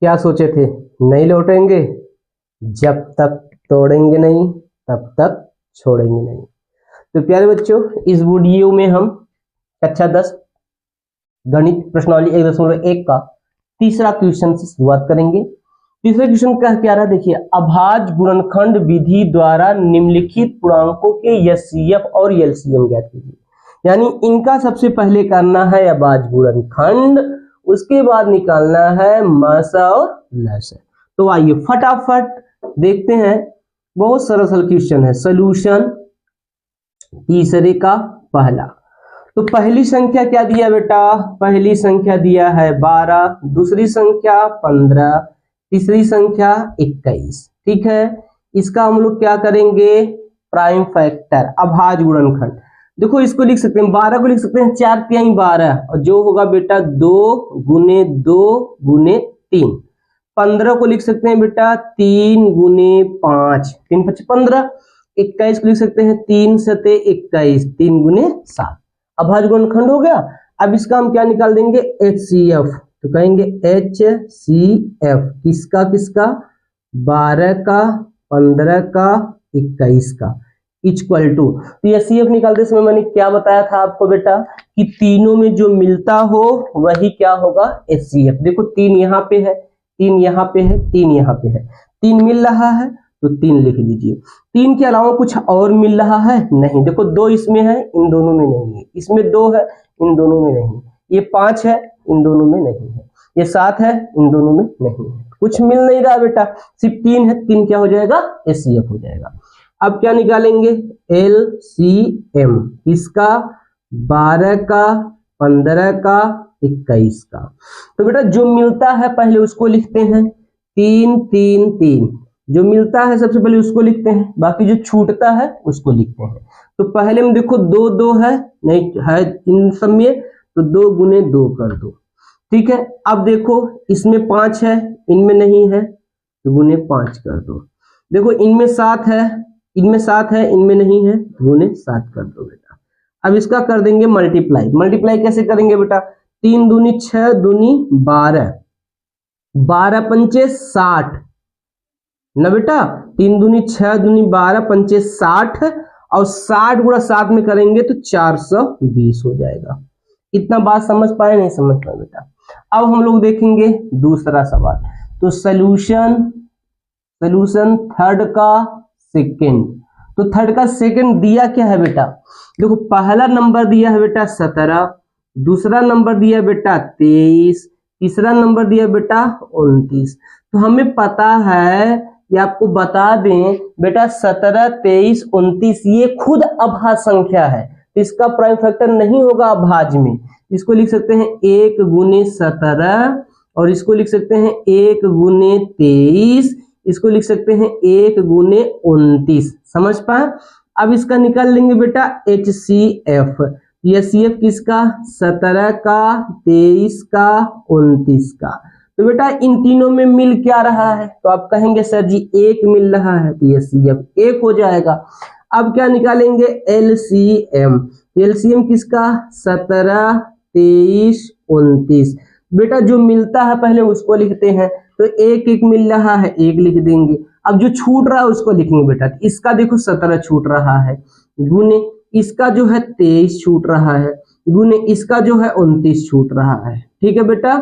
क्या सोचे थे, नहीं लौटेंगे, जब तक तोड़ेंगे नहीं तब तक छोड़ेंगे नहीं। तो प्यारे बच्चों, इस वीडियो में हम कक्षा 10 गणित प्रश्नावली 1.1 का तीसरा क्वेश्चन से शुरुआत करेंगे। तीसरा क्वेश्चन क्या रहा, देखिए, अभाज्य गुणनखंड विधि द्वारा निम्नलिखित पूर्णांकों के एचसीएफ और एलसीएम ज्ञात कीजिए। यानी इनका सबसे पहले करना है अभाज्य गुणनखंड, उसके बाद निकालना है मसा और लसा। तो आइए फटाफट देखते हैं, बहुत सरल क्वेश्चन है। सॉल्यूशन तीसरे का पहला, तो पहली संख्या क्या दिया बेटा, पहली संख्या दिया है 12, दूसरी संख्या 15, तीसरी संख्या 21। ठीक है, इसका हम लोग क्या करेंगे, प्राइम फैक्टर अभाज्य गुणनखंड। देखो इसको लिख सकते हैं, 12 को लिख सकते हैं 4 तिहाई 12, और जो होगा बेटा 2 गुने 2 गुने 3। 15 को लिख सकते हैं बेटा 3 गुने 5, 3 5 15। 21 को लिख सकते हैं 3 सते 21, 3 गुने 7। अभाज्य गुणनखंड हो गया। अब इसका हम क्या निकाल देंगे, एचसीएफ। तो कहेंगे एचसीएफ किसका किसका, 12 का, 15 का, 21 का, इक्वल टू। तो एचसीएफ निकालते समय मैंने क्या बताया था आपको बेटा, कि तीनों में जो मिलता हो वही क्या होगा, एचसीएफ। देखो 3 यहाँ पे है, 3 यहाँ पे है, 3 यहाँ पे है, 3 मिल रहा है तो 3 लिख लीजिए। 3 के अलावा कुछ और मिल रहा है नहीं, देखो 2 इसमें है, इन दोनों में नहीं है, इसमें 2 है, इन दोनों में नहीं, ये 5 है, इन दोनों में नहीं है, ये 7 है, इन दोनों में नहीं है, कुछ मिल नहीं रहा बेटा, सिर्फ 3 है। 3 क्या हो जाएगा, एचसीएफ हो जाएगा। अब क्या निकालेंगे, एलसीएम किसका, 12 का, 15 का, 21 का। तो बेटा जो मिलता है पहले उसको लिखते हैं, 3 3 3, जो मिलता है सबसे पहले उसको लिखते हैं, बाकी जो छूटता है उसको लिखते हैं। तो पहले में देखो 2 2 है, नहीं है इन सब में, तो 2 गुने 2 कर दो। ठीक है, अब देखो इसमें 5 है, इनमें नहीं है, तो गुने 5 कर दो। देखो इनमें 7 है, इनमें 7 है, इनमें नहीं है, गुने 7 कर दो बेटा। अब इसका कर देंगे मल्टीप्लाई। मल्टीप्लाई कैसे करेंगे बेटा, 3 दूनी 6 दूनी 12, 12 पंचे 60 ना बेटा, 3 दूनी 6 दूनी 12 पंचे 60, और 60 गुणा 7 में करेंगे तो 420 हो जाएगा। इतना बात समझ पाए, नहीं समझ पाए बेटा। अब हम लोग देखेंगे दूसरा सवाल। तो सॉल्यूशन थर्ड का सेकंड, तो थर्ड का सेकंड दिया क्या है बेटा, देखो पहला नंबर दिया है बेटा 17, दूसरा नंबर दिया बेटा 23, तीसरा नंबर दिया बेटा 29। तो हमें पता है, ये आपको बता दें बेटा, 17 23 29 ये खुद अभाज्य संख्या है, तो इसका प्राइम फैक्टर नहीं होगा अभाज्य में। इसको लिख सकते हैं 1 गुने 17, और इसको लिख सकते हैं 1 गुने 23, इसको लिख सकते हैं 1 गुने 29। समझ पाए। अब इसका निकाल लेंगे बेटा एचसीएफ। एचसीएफ किसका, 17 का, 23 का, 29 का। तो बेटा इन तीनों में मिल क्या रहा है, तो आप कहेंगे सर जी 1 मिल रहा है, तो एचसीएफ 1 हो जाएगा। अब क्या निकालेंगे, एलसीएम। एलसीएम किसका, 17 23 29। बेटा जो मिलता है पहले उसको लिखते हैं, तो 1 1 मिल रहा है, 1 लिख देंगे। अब जो छूट रहा है उसको लिखेंगे बेटा, इसका देखो 17 छूट रहा है, गुने इसका जो है 23 छूट रहा है, गुने इसका जो है 29 छूट रहा है। ठीक है बेटा,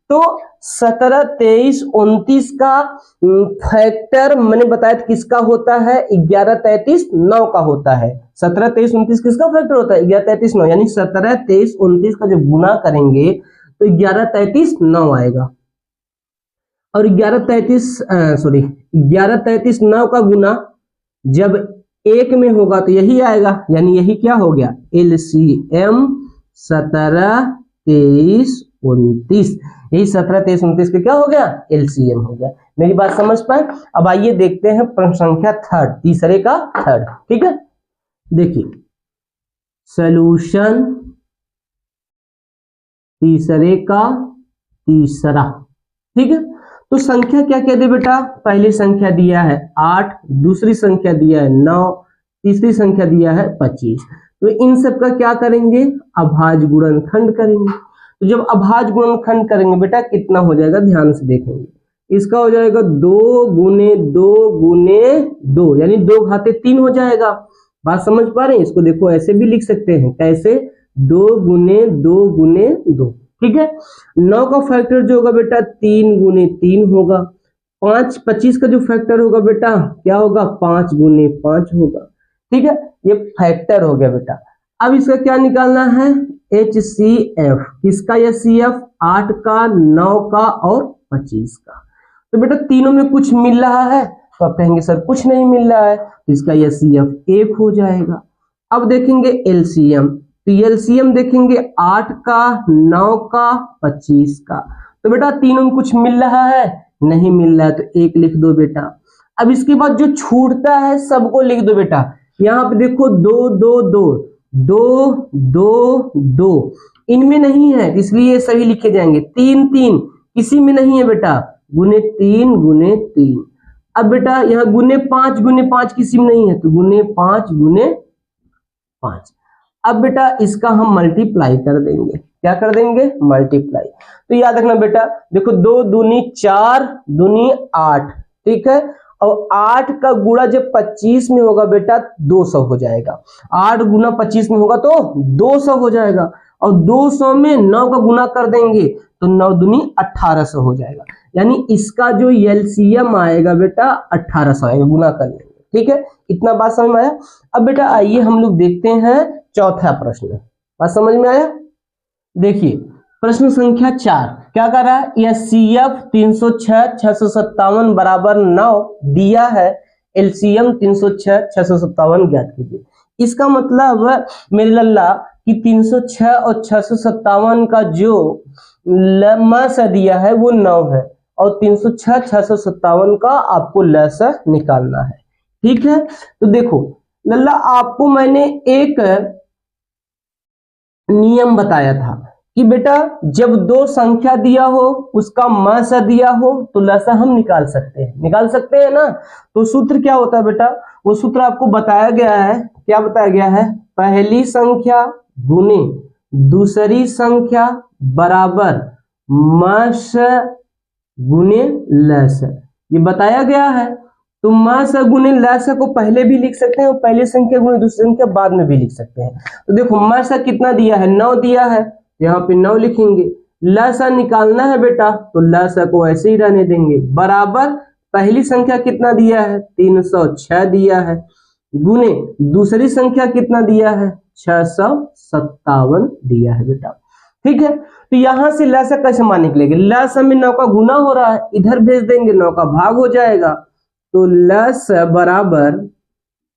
तो 17 23 29 का फैक्टर मैंने बताया था किसका होता है, 11 33 9 का होता है। 17 23 29 किसका फैक्टर होता है, 11 33 9, यानी 17 23 29 का जब गुना करेंगे तो 11 33 9 आएगा, और 11 33 9 का गुना जब 1 में होगा तो यही आएगा, यानी यही क्या हो गया, एलसीएम 17 23 29। यही 17 23 29 का क्या हो गया, एलसीएम हो गया। मेरी बात समझ पाए। अब आइए देखते हैं प्रश्न संख्या थर्ड, तीसरे का थर्ड। ठीक है, देखिए सॉल्यूशन तीसरे का तीसरा। ठीक है, तो संख्या क्या क्या दे बेटा, पहली संख्या दिया है 8, दूसरी संख्या दिया है 9, तीसरी संख्या दिया है 25। तो इन सब का क्या करेंगे, अभाज्य गुणनखंड करेंगे। तो जब अभाज्य गुणनखंड करेंगे बेटा कितना हो जाएगा, ध्यान से देखेंगे। इसका हो जाएगा 2 गुने 2 गुने 2, यानी 2 घाते 3 हो जाएगा। बात समझ पा रहे हैं? इसको देखो ऐसे भी लिख सकते हैं, कैसे? 2 गुने 2 गुने 2, ठीक है। 9 का फैक्टर जो होगा बेटा 3 गुने 3 होगा। 25 का जो फैक्टर होगा बेटा क्या होगा? 5 गुने 5 होगा, ठीक है। ये फैक्टर हो गया बेटा। अब इसका क्या निकालना है? HCF, किसका? या CF 8 का, 9 का और 25 का। तो बेटा तीनों में कुछ मिल रहा है, तो आप कहेंगे सर कुछ नहीं मिल रहा है, तो इसका HCF 1 हो जाएगा। अब देखेंगे LCM, तो LCM देखेंगे 8 का, 9 का, 25 का। तो बेटा तीनों में कुछ मिल रहा है, नहीं मिल रहा है, तो 1 लिख दो बेटा। अब इसके बाद जो छूटता है सबको लिख दो बेटा। यहाँ पे देखो 2 2 2 2 2 2, इनमें नहीं है इसलिए सभी लिखे जाएंगे। 3 3 किसी में नहीं है बेटा, गुने 3 गुने 3। अब बेटा यहाँ गुने 5 किसी में नहीं है, तो गुने 5 गुने 5। अब बेटा इसका हम मल्टीप्लाई कर देंगे, क्या कर देंगे? मल्टीप्लाई। तो याद रखना बेटा, देखो 2 दूनी 4 दूनी 8, ठीक है। और 8 का गुणा जब 25 में होगा बेटा 200 हो जाएगा। 8 गुना 25 में होगा तो 200 हो जाएगा, और 200 में 9 का गुना कर देंगे तो 9 दूनी 1800 हो जाएगा। यानी इसका जो LCM आएगा बेटा 1800 आएगा, गुना कर लेंगे, ठीक है। इतना बात समझ में आया? अब बेटा आइए हम लोग देखते हैं चौथा प्रश्न। बात समझ में आया? देखिए प्रश्न संख्या 4 क्या कर रहा है? यह CF 306 657 बराबर 9 दिया है, LCM 306 657 ज्ञात कीजिए। इसका मतलब मेरे लल्ला कि 306 और 657 का जो लम्हा दिया है वो 9 है, और 306 657 का आपको लसा निकालना है, ठीक है। तो देखो लल्ला आपको मैंने एक नियम बताया था कि बेटा जब दो संख्या दिया हो उसका मासा दिया हो तो लसा हम निकाल सकते हैं ना। तो सूत्र क्या होता है बेटा? वो सूत्र आपको बताया गया है, क्या बताया गया है? पहली संख्या गुने दूसरी संख्या बराबर मास गुने लस, ये बताया गया है। तो मास गुने लस को पहले भी लिख सकते हैं और पहली संख्या गुने दूसरी संख्या बाद में भी लिख सकते हैं। तो देखो मास कितना दिया है? 9 दिया है, यहाँ पे 9 लिखेंगे। लसा निकालना है बेटा, तो लसा को ऐसे ही रहने देंगे, बराबर पहली संख्या कितना दिया है? 306 दिया है, गुने दूसरी संख्या कितना दिया है? 657 दिया है बेटा, ठीक है। तो यहां से लसा कैसे मान निकलेगा? लसा में 9 का गुना हो रहा है, इधर भेज देंगे 9 का भाग हो जाएगा। तो लस बराबर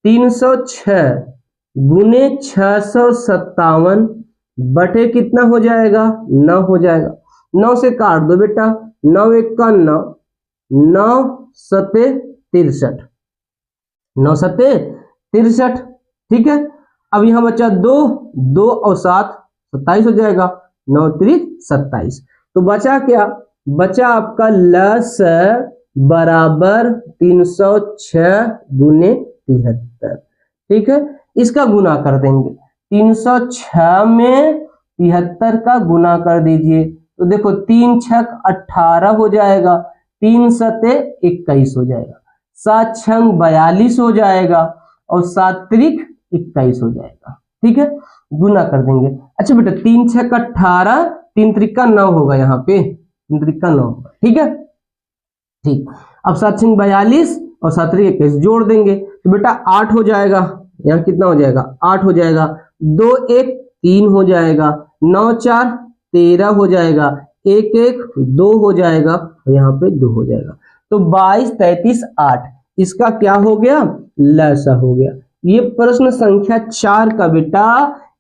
306 गुने 657 बटे कितना हो जाएगा? 9 हो जाएगा। 9 से काट दो बेटा, 9 1 का 9, 9 सते 63, 9 सते 63, ठीक है। अब यहां बचा 2 2 और 7 27 हो जाएगा, 9 3 27। तो बचा क्या? बचा आपका लस बराबर 306 गुने 73, ठीक है। इसका गुना कर देंगे, 306 में 73 का गुना कर दीजिए, तो देखो 3 छक 18 हो जाएगा, 3 सते 21 हो जाएगा, 7 छंग 42 हो जाएगा, और 7 त्रिक 21 हो जाएगा, ठीक है। गुना कर देंगे। अच्छा बेटा 3 छक 18, 3 त्रिक 9 होगा, यहाँ पे 3 त्रिक 9 होगा, ठीक है। ठीक, अब 7 छंग 42 और 7 त्रिक 21 जोड़ देंगे तो बेटा 8 हो जाएगा। यहाँ कितना हो जाएगा? 8 हो जाएगा। 2 1 3 हो जाएगा, 9 4 13 हो जाएगा, 1 1 2 हो जाएगा, यहाँ पे 2 हो जाएगा। तो 22 33 8 इसका क्या हो गया? लसा हो गया। ये प्रश्न संख्या 4 का बेटा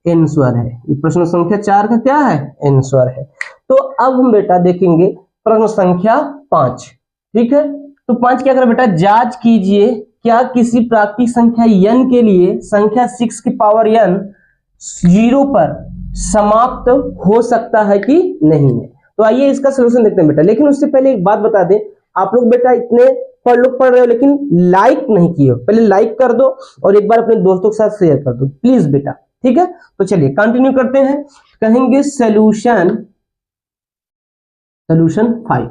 आंसर है। ये प्रश्न संख्या 4 का क्या है? आंसर है। तो अब हम बेटा देखेंगे प्रश्न संख्या 5, ठीक है। तो 5 क्या करें बेटा? जांच कीजिए क्या किसी प्राकृतिक संख्या n के लिए संख्या 6 की पावर n 0 पर समाप्त हो सकता है कि नहीं है। तो आइए इसका सलूशन देखते हैं बेटा। लेकिन उससे पहले एक बात बता दें, आप लोग बेटा इतने पढ़ रहे हो लेकिन लाइक नहीं किए हो, पहले लाइक कर दो और एक बार अपने दोस्तों के साथ शेयर कर दो प्लीज बेटा, ठीक है। तो चलिए कंटिन्यू करते हैं, कहेंगे सॉल्यूशन 5।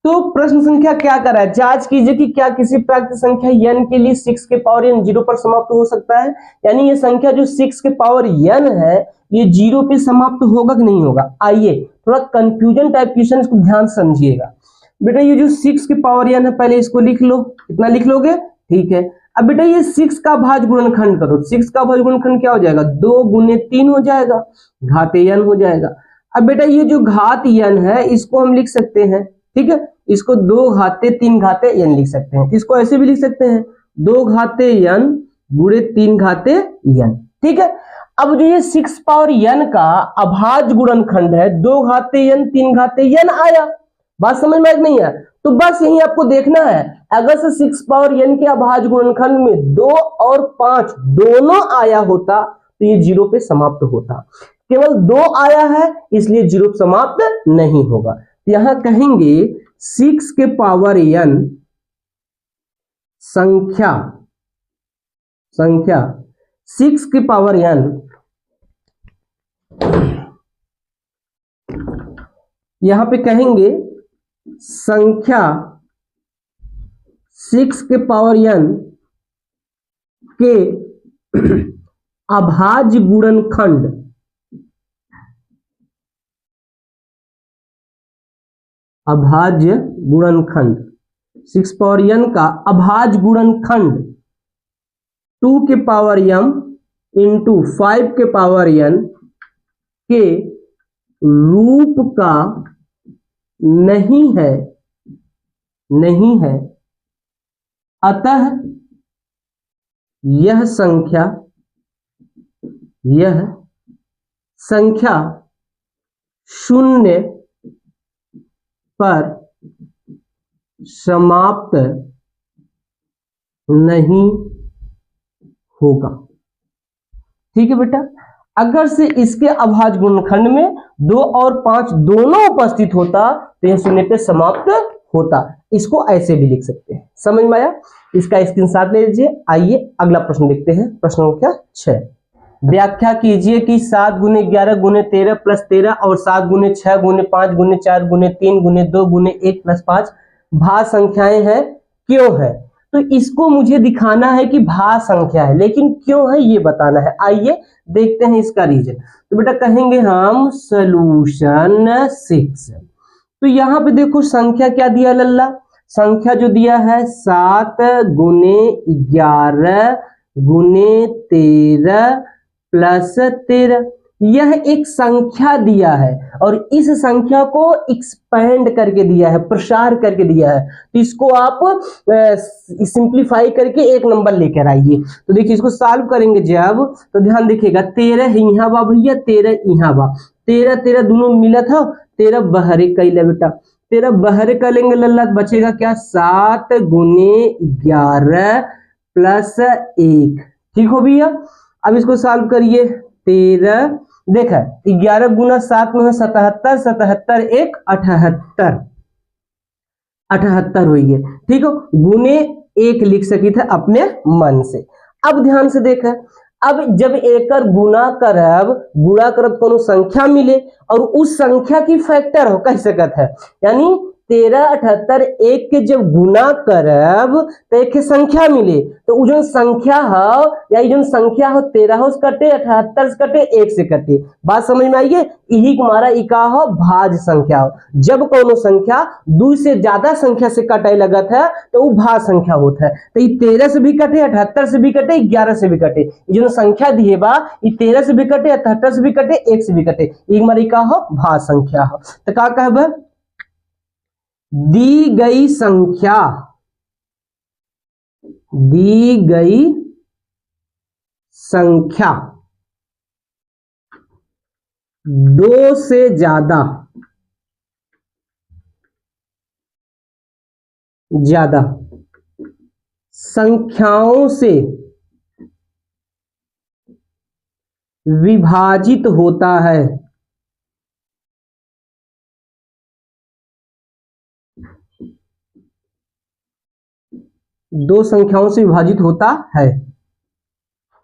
तो प्रश्न संख्या क्या कर रहा है, जांच कीजिए कि क्या किसी प्राकृतिक संख्या n के लिए 6 के पावर n 0 पर समाप्त हो सकता है। यानी ये संख्या जो 6 के पावर n है ये 0 पे समाप्त होगा कि नहीं होगा। आइए थोड़ा कंफ्यूजन टाइप क्वेश्चन को ध्यान से समझिएगा। बेटा ये जो 6 के पावर n है पहले इसको लिख लो, कितना लिख लोगे, ठीक है। अब बेटा ये 6 का भाज्य गुणनखंड करो, 6 का भाज्य गुणनखंड क्या हो जाएगा, 2 गुने 3 हो जाएगा, घाते n हो जाएगा। अब बेटा ये जो घात n है इसको हम लिख सकते हैं, ठीक है, इसको 2 घाते 3 घाते n लिख सकते हैं। इसको ऐसे भी लिख सकते हैं 2 घाते n गुणे 3 घाते n, ठीक है। अब जो ये 6 पावर n का अभाज्य गुणनखंड है 2 घाते n 3 घाते n आया, बात समझ में नहीं है। तो बस यही आपको देखना है, अगर से 6 पावर n के अभाज्य गुणनखंड में 2 और 5 दोनों आया होता तो ये 0 पे समाप्त होता, केवल 2 आया है इसलिए 0 पे समाप्त नहीं होगा। यहां कहेंगे 6 के पावर n संख्या 6 के पावर n यहां पे कहेंगे संख्या 6 के पावर n के अभाज्य गुणनखंड अभाज्य गुणनखंड 6 पावर n का अभाज्य गुणनखंड 2 के पावर m इंटू 5 के पावर n के रूप का नहीं है, अतः यह संख्या शून्य पर समाप्त नहीं होगा, ठीक है बेटा। अगर से इसके अभाज्य गुणनखंड में 2 और 5 दोनों उपस्थित होता तो यह शून्य पे समाप्त होता। इसको ऐसे भी लिख सकते हैं, समझ में आया। इसका स्क्रीनशॉट ले लीजिए। आइए अगला प्रश्न देखते हैं, प्रश्न संख्या 6। व्याख्या कीजिए कि 7 गुने 11 गुने 13 प्लस 13 और 7 गुने 6 गुने 5 गुने 4 गुने 3 गुने 2 गुने 1 प्लस 5 भाज्य संख्याएं हैं, क्यों है। तो इसको मुझे दिखाना है कि भाज्य संख्या है, लेकिन क्यों है ये बताना है। आइए देखते हैं इसका रीजन। तो बेटा कहेंगे हम सॉल्यूशन 6। तो यहां पे देखो संख्या क्या दिया लल्ला, संख्या जो दिया है 7 गुने 11 गुने 13 प्लस 13, यह एक संख्या दिया है और इस संख्या को एक्सपेंड करके दिया है, प्रसार करके दिया है। तो इसको आप सिंप्लीफाई करके एक नंबर लेकर आइए। तो देखिए इसको सॉल्व करेंगे जब, तो ध्यान देखिएगा 13 यहाँ बा भैया, 13 यहाँ बा, 13 13 दोनों मिला था, 13 बहरे कैले बेटा, 13 बहरे कर लेंगे लल्ला, बचेगा क्या 7 गुने 11 प्लस 1, ठीक हो भैया। अब इसको सॉल्व करिए 13, देखा 11 गुना 7 में 77, 77 1 78, 78 हुई है, ठीक हो, गुने 1 लिख सकी थे अपने मन से। अब ध्यान से देखा, अब जब एकर गुणा करब कोनो संख्या मिले और उस संख्या की फैक्टर हो कह सकत है, यानी 13 78 1 के जब गुना करब तो एक संख्या मिले, तो वो जो संख्या हो या जो संख्या हो 13 से कटे, 78 से कटे, 1 से कटे, बात समझ में आई है। यही हमारा इका हो भाज्य संख्या हो। जब कोनो संख्या 2 से ज्यादा संख्या से कटे लगत है तो वो भाज्य संख्या होता है। तो ये 13 से भी कटे, 78 से भी कटे, 11 से भी कटे, जो संख्या दिए बा ये 13 से भी कटे, 78 से भी कटे, 1 से भी कटे, ये हमारी का हो भाज्य संख्या हो। तो का कहब, दी गई संख्या 2 से ज्यादा संख्याओं से विभाजित होता है, दो संख्याओं से विभाजित होता है,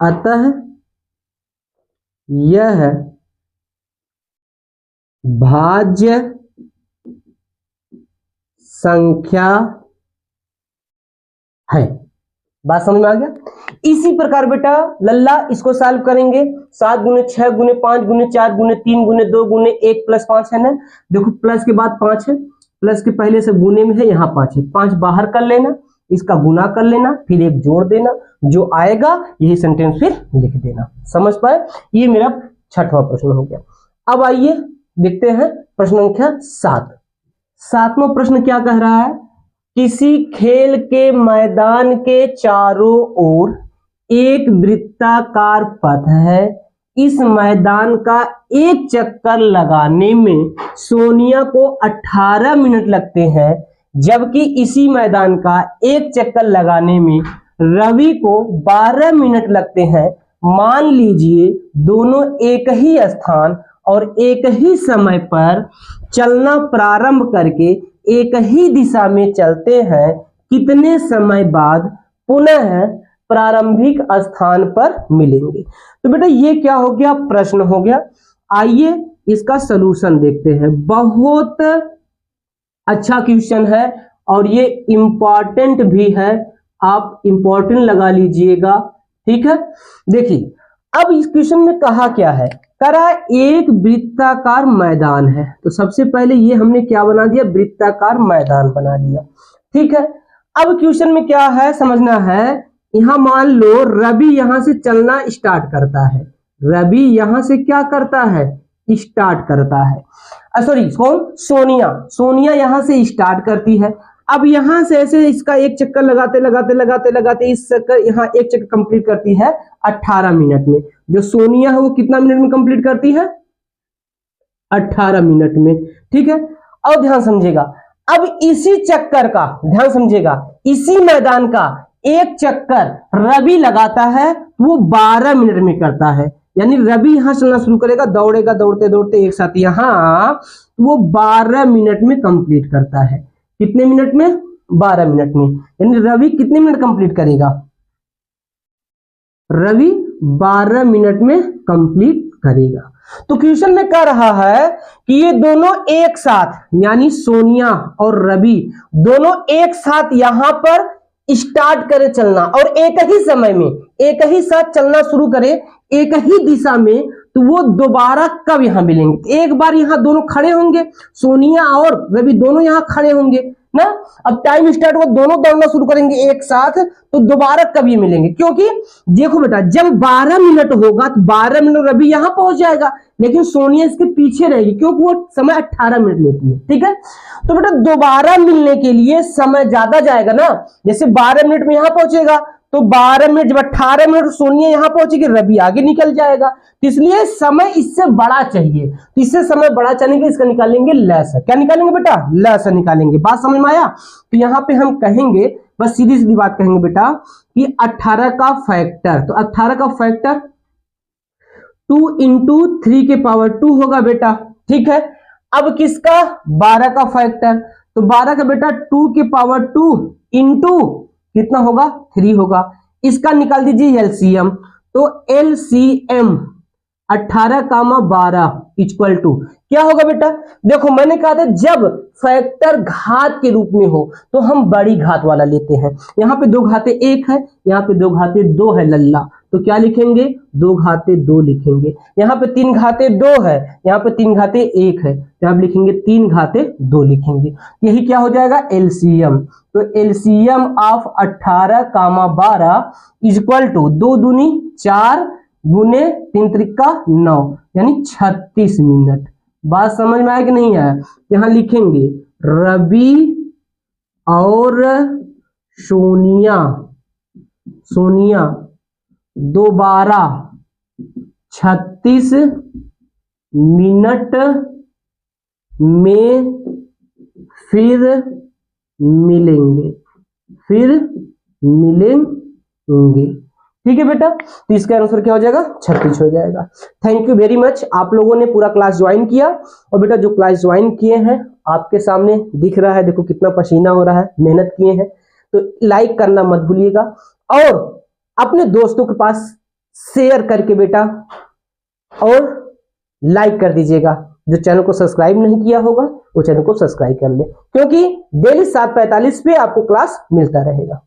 अतः यह भाज्य संख्या है। बात समझ में आ गया। इसी प्रकार बेटा लल्ला इसको सॉल्व करेंगे। 7 गुने 6 गुने 5 गुने 4 गुने 3 गुने 2 गुने 1 प्लस 5 है ना। देखो प्लस के बाद 5 है, प्लस के पहले से गुने में है, यहाँ 5 है, 5 बाहर कर लेना, इसका गुना कर लेना, फिर एक जोड़ देना, जो आएगा यही सेंटेंस फिर लिख देना। समझ पाए। ये मेरा 6वां प्रश्न हो गया। अब आइए देखते हैं प्रश्न संख्या 7। 7वां प्रश्न क्या कह रहा है, किसी खेल के मैदान के चारों ओर एक वृत्ताकार पथ है। इस मैदान का एक चक्कर लगाने में सोनिया को 18 मिनट लगते हैं, जबकि इसी मैदान का एक चक्कर लगाने में रवि को 12 मिनट लगते हैं। मान लीजिए दोनों एक ही स्थान और एक ही समय पर चलना प्रारंभ करके एक ही दिशा में चलते हैं, कितने समय बाद पुनः प्रारंभिक स्थान पर मिलेंगे। तो बेटा ये क्या हो गया, प्रश्न हो गया। आइए इसका सलूशन देखते हैं। बहुत अच्छा क्वेश्चन है और ये इंपॉर्टेंट भी है, आप इंपॉर्टेंट लगा लीजिएगा, ठीक है। देखिए अब इस क्वेश्चन में कहा क्या है, करा एक वृत्ताकार मैदान है, तो सबसे पहले ये हमने क्या बना दिया, वृत्ताकार मैदान बना दिया, ठीक है। अब क्वेश्चन में क्या है समझना है, यहां मान लो रवि यहां से चलना स्टार्ट करता है, रवि यहां से क्या करता है, स्टार्ट करता है, सॉरी कौन, सोनिया, सोनिया यहां से स्टार्ट करती है। अब यहां से ऐसे इसका एक चक्कर लगाते लगाते लगाते लगाते इस चक्कर यहाँ एक चक्कर कंप्लीट करती है 18 मिनट में। जो सोनिया है वो कितना मिनट में कंप्लीट करती है, 18 मिनट में, ठीक है। अब ध्यान समझिएगा, अब इसी चक्कर का ध्यान समझिएगा, इसी मैदान का एक चक्कर रवि लगाता है, वो 12 मिनट में करता है। यानी रवि यहां चलना शुरू करेगा, दौड़ेगा, दौड़ते दौड़ते एक साथ यहां वो 12 मिनट में कंप्लीट करता है। कितने मिनट में, 12 मिनट में। यानी रवि कितने मिनट कंप्लीट करेगा, रवि 12 मिनट में कंप्लीट करेगा। तो क्वेश्चन में कह रहा है कि ये दोनों एक साथ, यानी सोनिया और रवि दोनों एक साथ यहां पर स्टार्ट करे चलना और एक ही समय में एक ही साथ चलना शुरू करे एक ही दिशा में, तो वो दोबारा कब यहां मिलेंगे। एक बार यहां दोनों खड़े होंगे, सोनिया और रवि दोनों यहां खड़े होंगे ना। अब टाइम स्टार्ट हुआ, दोनों दौड़ना शुरू करेंगे एक साथ, तो दोबारा कब ये मिलेंगे, क्योंकि देखो बेटा जब 12 मिनट होगा तो 12 मिनट रवि यहां पहुंच जाएगा, लेकिन सोनिया इसके पीछे रहेगी क्योंकि वो समय 18 मिनट लेती है, ठीक है। तो बेटा दोबारा मिलने के लिए समय ज्यादा जाएगा ना, जैसे 12 मिनट में यहां पहुंचेगा तो 12 मिनट, जब 18 मिनट सोनिया यहां पहुंचेगी रवि आगे निकल जाएगा, तो इसलिए समय इससे बड़ा चाहिए। तो इससे समय बड़ा चाहिए, इसका निकालेंगे लैसर। क्या निकालेंगे बेटा, लैसर निकालेंगे। बात समझ में आया। तो यहां पे हम कहेंगे, बस सीधी सीधी बात कहेंगे बेटा कि 18 का फैक्टर, तो 18 का फैक्टर 2 इंटू 3 के पावर 2 होगा बेटा, ठीक है। अब किसका, 12 का फैक्टर, तो 12 का बेटा 2 के पावर 2 इंटू कितना होगा, 3 होगा। इसका निकाल दीजिए एलसीएम, तो एलसीएम 18 कामा 12 इक्वल टू क्या होगा बेटा, देखो मैंने कहा था जब फैक्टर घात के रूप में हो तो हम बड़ी घात वाला लेते हैं। यहाँ पे 2 घाते 1 है, यहाँ पे 2 घाते 2 है लल्ला, तो क्या लिखेंगे, 2 घाते 2 लिखेंगे। यहाँ पे 3 घाते 2 है, यहाँ पे 3 घाते 1 है, तो आप लिखेंगे 3 घाते 2 लिखेंगे। यही क्या हो जाएगा, एलसीएम। तो LCM of 18 comma 12 equal to 2 दूनी 4 गुने 3 त्रिका 9, यानी 36 मिनट। बात समझ में आया कि नहीं आया। यहां लिखेंगे रवि और सोनिया, सोनिया दोबारा 36 मिनट में फिर मिलेंगे, फिर मिलेंगे, ठीक है बेटा। तो इसका आंसर क्या हो जाएगा, 36 हो जाएगा। थैंक यू वेरी मच, आप लोगों ने पूरा क्लास ज्वाइन किया। और बेटा जो क्लास ज्वाइन किए हैं आपके सामने दिख रहा है, देखो कितना पसीना हो रहा है, मेहनत किए हैं। तो लाइक करना मत भूलिएगा और अपने दोस्तों के पास शेयर करके बेटा और लाइक कर दीजिएगा। जो चैनल को सब्सक्राइब नहीं किया होगा वो चैनल को सब्सक्राइब कर ले, क्योंकि डेली 7:45 पे आपको क्लास मिलता रहेगा।